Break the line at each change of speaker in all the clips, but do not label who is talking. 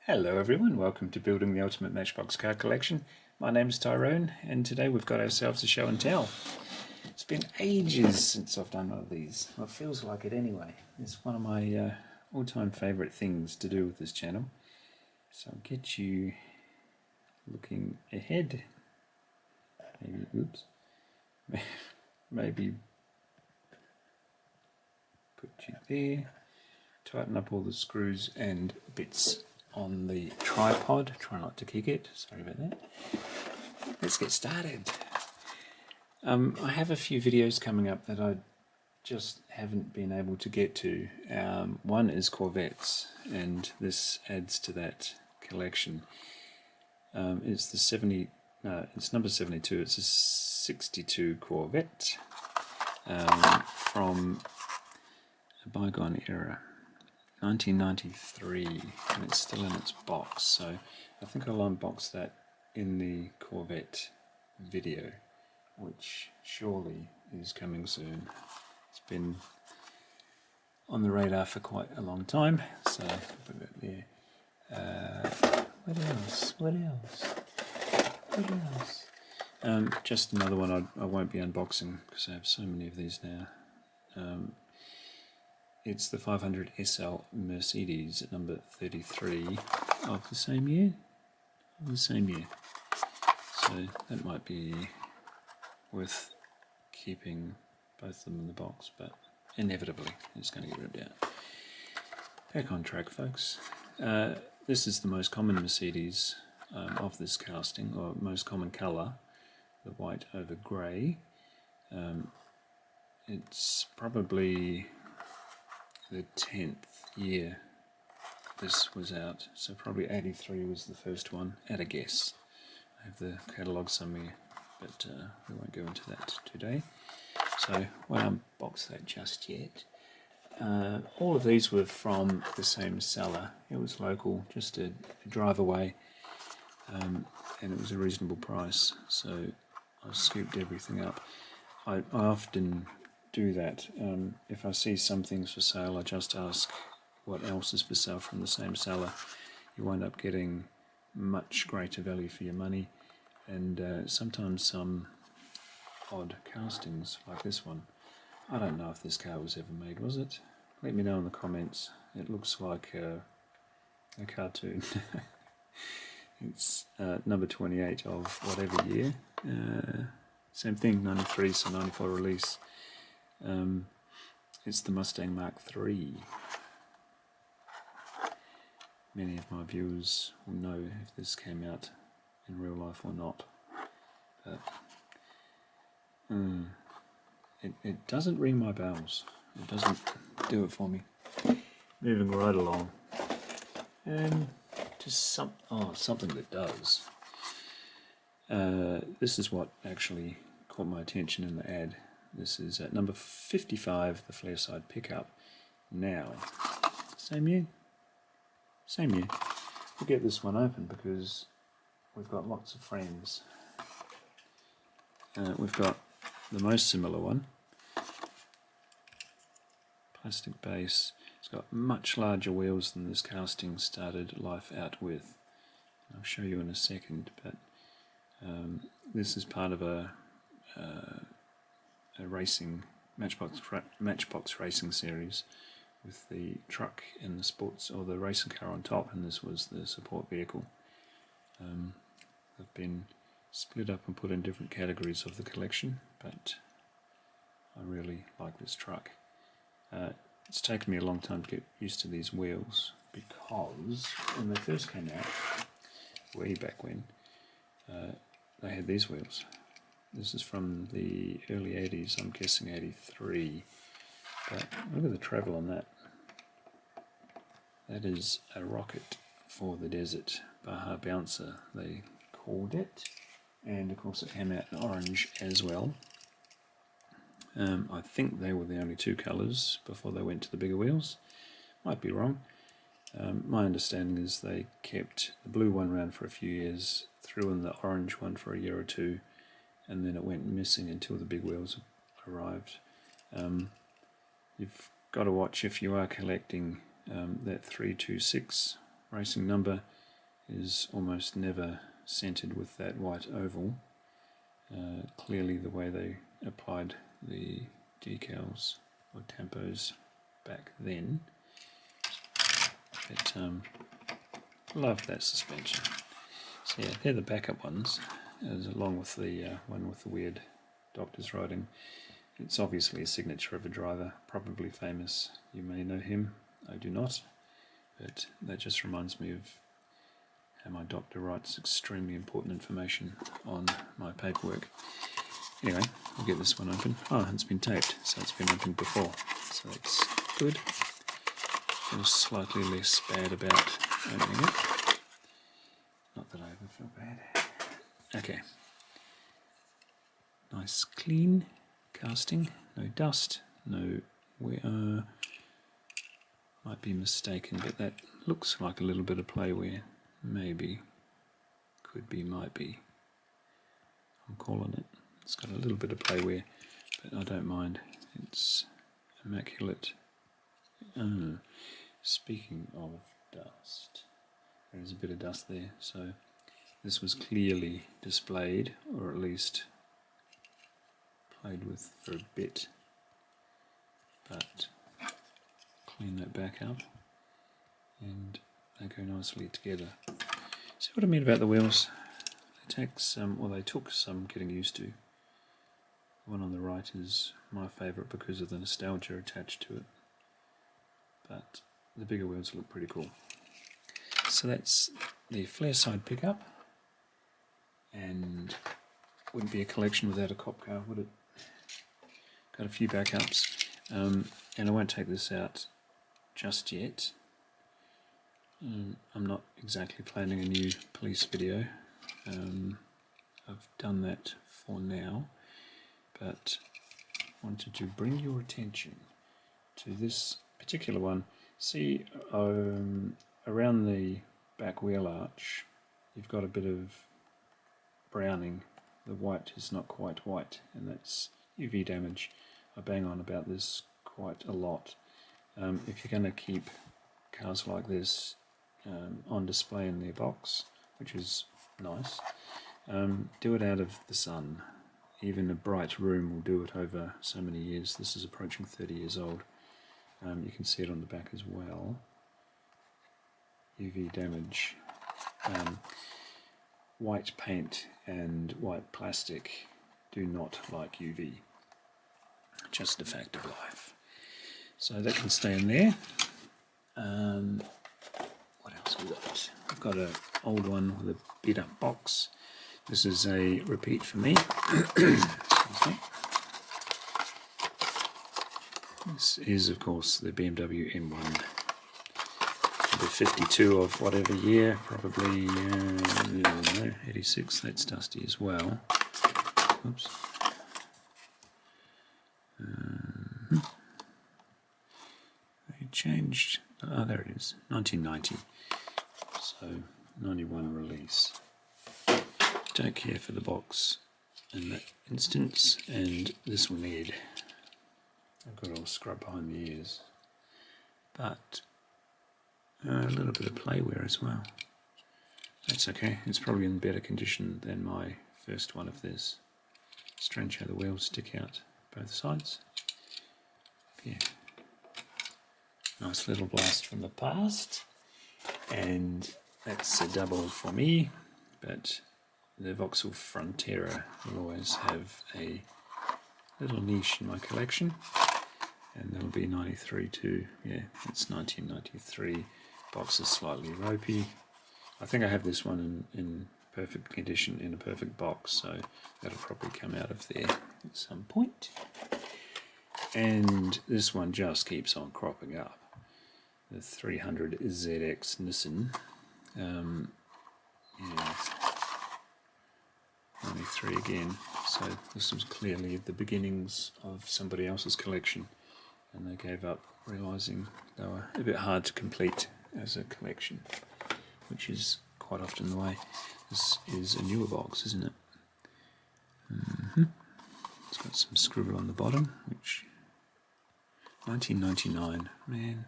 Hello everyone, welcome to Building the Ultimate Matchbox Car Collection. My name's Tyrone and today we've got ourselves a show and tell. It's been ages since I've done one of these. Well, it feels like it anyway. It's one of my all-time favourite things to do with this channel. So I'll get you looking ahead. Maybe, oops. Maybe put you there. Tighten up all the screws and bits on the tripod. Try not to kick it. Sorry about that. Let's get started. I have a few videos coming up that I just haven't been able to get to. One is Corvettes, and this adds to that collection. It's it's number 72. It's a 62 Corvette from a bygone era. 1993, and it's still in its box, so I think I'll unbox that in the Corvette video, which surely is coming soon. It's been on the radar for quite a long time, so I'll put it there. What else? Just another one I won't be unboxing because I have so many of these now. It's the 500 SL Mercedes at number 33 of the same year. So that might be worth keeping both of them in the box, but inevitably it's going to get ripped out. Back on track, folks. This is the most common Mercedes of this casting, or most common colour, the white over grey. It's probably the 10th year this was out, so probably 83 was the first one, at a guess. I have the catalogue somewhere, but we won't go into that today, so I won't unbox that just yet. All of these were from the same seller. It was local, just a drive away, and it was a reasonable price, so I scooped everything up. I often do that. If I see some things for sale, I just ask what else is for sale from the same seller. You wind up getting much greater value for your money, and sometimes some odd castings like this one. I don't know if this car was ever made, was it? Let me know in the comments. It looks like a cartoon. It's number 28 of whatever year. Same thing, 93, so 94 release. It's the Mustang Mark III. Many of my viewers will know if this came out in real life or not, but it doesn't ring my bells. It doesn't do it for me. Moving right along. Just something that does. This is what actually caught my attention in the ad. This is at number 55, the flare side pickup. Now, same year. We'll get this one open because we've got lots of friends. We've got the most similar one. Plastic base. It's got much larger wheels than this casting started life out with. I'll show you in a second, but this is part of a racing Matchbox racing series with the truck and the sports or the racing car on top, and this was the support vehicle. They've been split up and put in different categories of the collection, but I really like this truck. It's taken me a long time to get used to these wheels because when they first came out, way back when, they had these wheels. This is from the early 80s, I'm guessing 83. But look at the travel on that. That is a rocket for the desert. Baja Bouncer, they called it. And of course it came out in orange as well. I think they were the only two colours before they went to the bigger wheels. Might be wrong. My understanding is they kept the blue one around for a few years, threw in the orange one for a year or two, and then it went missing until the big wheels arrived. You've got to watch if you are collecting that 326 racing number. is almost never centered with that white oval. Clearly the way they applied the decals or tampos back then. But love that suspension. So yeah, they're the backup ones, along with the one with the weird doctor's writing. It's obviously a signature of a driver, probably famous. You may know him, I do not. But that just reminds me of how my doctor writes extremely important information on my paperwork. Anyway, we'll get this one open. Oh, it's been taped, so it's been opened before. So that's good. Feels slightly less bad about opening it. Not that I ever feel bad. Okay. Nice clean casting, no dust, no wear. Might be mistaken, but that looks like a little bit of play wear. Maybe. Could be, might be. I'm calling it. It's got a little bit of play wear, but I don't mind. It's immaculate. Speaking of dust, there is a bit of dust there, so this was clearly displayed, or at least played with for a bit. But clean that back up, and they go nicely together. See what I mean about the wheels? They take some, or they took some getting used to. The one on the right is my favourite because of the nostalgia attached to it. But the bigger wheels look pretty cool. So that's the flare side pickup, and wouldn't be a collection without a cop car, would it? Got a few backups, and I won't take this out just yet. I'm not exactly planning a new police video. I've done that for now, but wanted to bring your attention to this particular one. See, around the back wheel arch, you've got a bit of browning. The white is not quite white, and that's UV damage. I bang on about this quite a lot. If you're going to keep cars like this on display in their box, which is nice, do it out of the sun. Even a bright room will do it over so many years. This is approaching 30 years old. You can see it on the back as well. UV damage. White paint and white plastic do not like UV. Just a fact of life. So that can stay in there. What else have we got? I've got an old one with a beat up box. This is a repeat for me. This is, of course, the BMW M1. Number 52 of whatever year, probably 86. That's dusty as well. Oops. They changed. Oh, there it is. 1990. So 91 release. Don't care for the box in that instance, and this will need a good old scrub behind the ears, but a little bit of play wear as well. That's okay. It's probably in better condition than my first one of this. Strange how the wheels stick out both sides. Yeah. Nice little blast from the past, and that's a double for me, but the Vauxhall Frontera will always have a little niche in my collection, and that'll be 93 too. Yeah, it's 1993. Box is slightly ropey. I think I have this one in perfect condition in a perfect box, so that'll probably come out of there at some point. And this one just keeps on cropping up. The 300ZX Nissan. Yeah, 93 again. So this was clearly the beginnings of somebody else's collection, and they gave up, realising they were a bit hard to complete as a collection, which is quite often the way. This is a newer box, isn't it? It's got some scribble on the bottom, which 1999, man,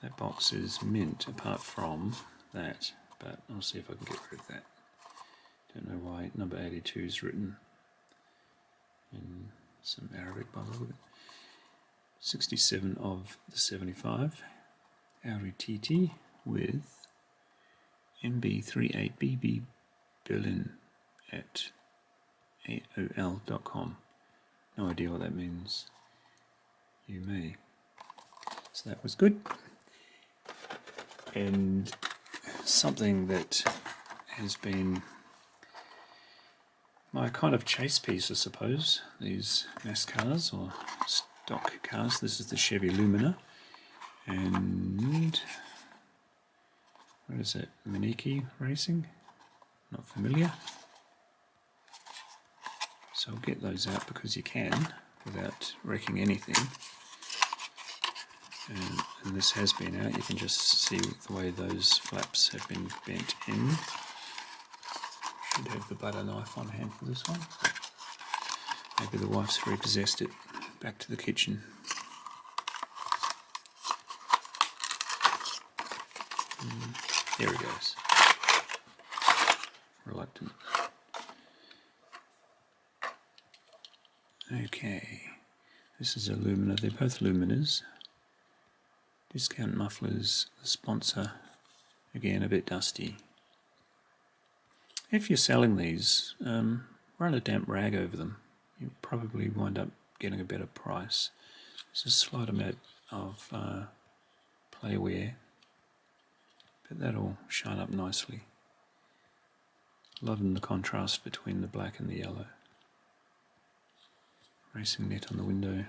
that box is mint, apart from that, but I'll see if I can get rid of that. Don't know why number 82 is written in some Arabic by the look of it. 67 of the 75 Audi TT with MB38BB Berlin at AOL.com. No idea what that means. You may. So that was good. And something that has been my kind of chase piece, I suppose, these mass cars or stock cars. This is the Chevy Lumina, and what is it, Maneki Racing? Not familiar. So I'll get those out because you can without wrecking anything. And this has been out. You can just see the way those flaps have been bent in. Should have the butter knife on hand for this one. Maybe the wife's repossessed it. Back to the kitchen. There it goes. Reluctant. Okay. This is a Lumina. They're both Luminas. Discount mufflers, the sponsor. Again, a bit dusty. If you're selling these, run a damp rag over them. You'll probably wind up getting a better price. There's a slight amount of playwear, but that'll shine up nicely. Loving the contrast between the black and the yellow. Racing net on the window.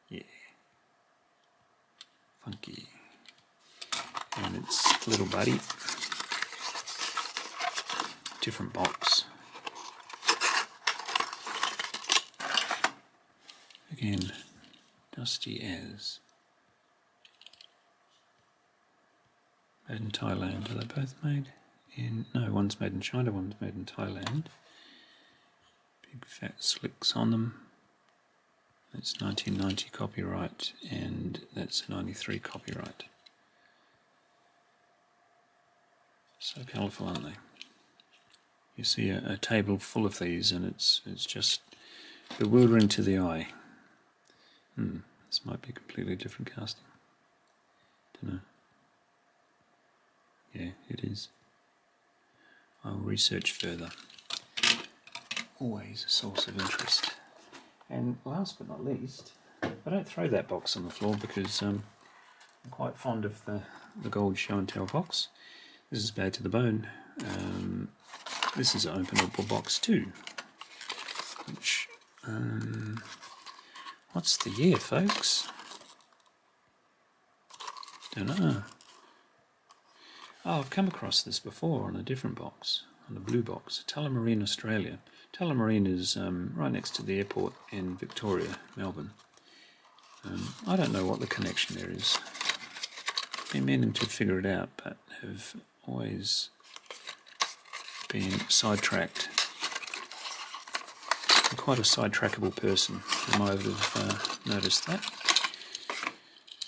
Yeah. Funky. And its little buddy. Different box. Again, dusty as. Made in Thailand. Are they both made in... No, one's made in China, one's made in Thailand. Big fat slicks on them. That's 1990 copyright, and that's 93 copyright. So colourful, aren't they? You see a table full of these, and it's just bewildering to the eye. This might be a completely different casting. Don't know. Yeah, it is. I'll research further. Always a source of interest. And last but not least, I don't throw that box on the floor because I'm quite fond of the gold show and tell box. This is bad to the bone. This is an openable box too. Which, what's the year, folks? Don't know. Oh, I've come across this before on a different box, on a blue box. Tullamarine, Australia. Tullamarine is right next to the airport in Victoria, Melbourne. I don't know what the connection there is. Been meaning to figure it out, but have always been sidetracked. I'm quite a sidetrackable person. You might have noticed that.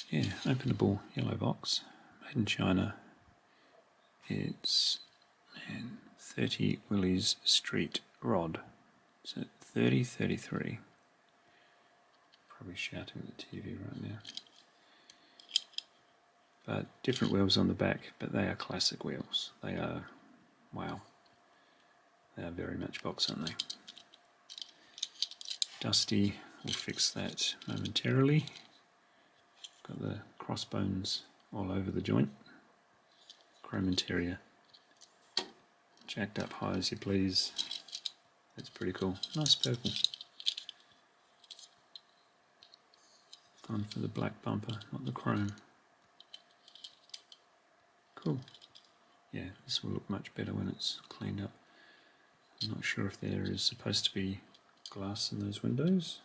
Yeah, openable yellow box, made in China. It's 30 Willys Street Rod. So 3033. Probably shouting at the TV right now. But different wheels on the back, but they are classic wheels. They are, wow. They are very Matchbox, aren't they? Dusty, we'll fix that momentarily. Got the crossbones all over the joint. Chrome interior. Jacked up high as you please. That's pretty cool. Nice purple. Gone for the black bumper, not the chrome. Cool. Yeah, this will look much better when it's cleaned up. I'm not sure if there is supposed to be glass in those windows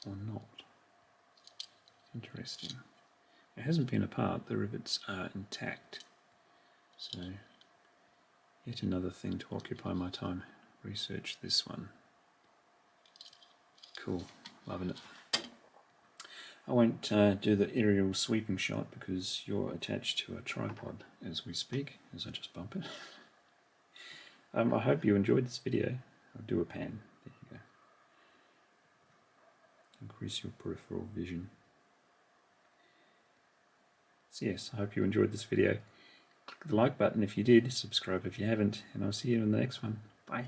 or not. Interesting. It hasn't been apart, the rivets are intact. So, yet another thing to occupy my time. Research this one. Cool, loving it. I won't do the aerial sweeping shot because you're attached to a tripod as we speak, as I just bump it. I hope you enjoyed this video. I'll do a pan. There you go. Increase your peripheral vision. So yes, I hope you enjoyed this video. Click the like button if you did, subscribe if you haven't, and I'll see you in the next one. Bye.